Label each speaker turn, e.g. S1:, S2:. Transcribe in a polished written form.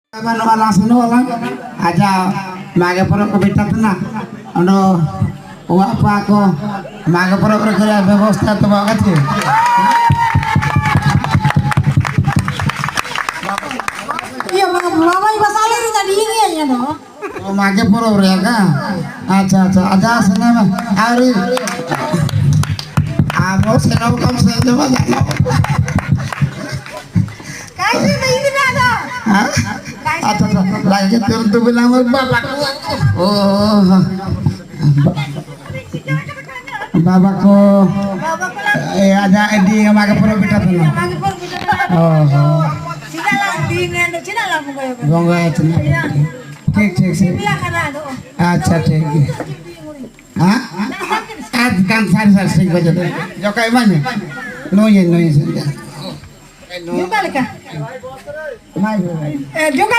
S1: Mana wala sino wala aja maga poro ko bitat na ano wa pa ko maga poro ko kaya ব্যবস্থা তো আছে
S2: iya mama iba salary tadi ini ya no
S1: maga poro re ka acha acha aja sene ma ari amo seno kam se dewa jano
S2: kaisi ini ada
S1: ha अच्छा लगे तेरे तो belong बाबा बाबा को आजा AD मागे पर बेटा तो गंगा ठीक ठीक से अच्छा ठीक हां आज काम सारी सारी ठीक बजे जो कई माने नो ये से
S2: juga leka
S1: mai
S2: juga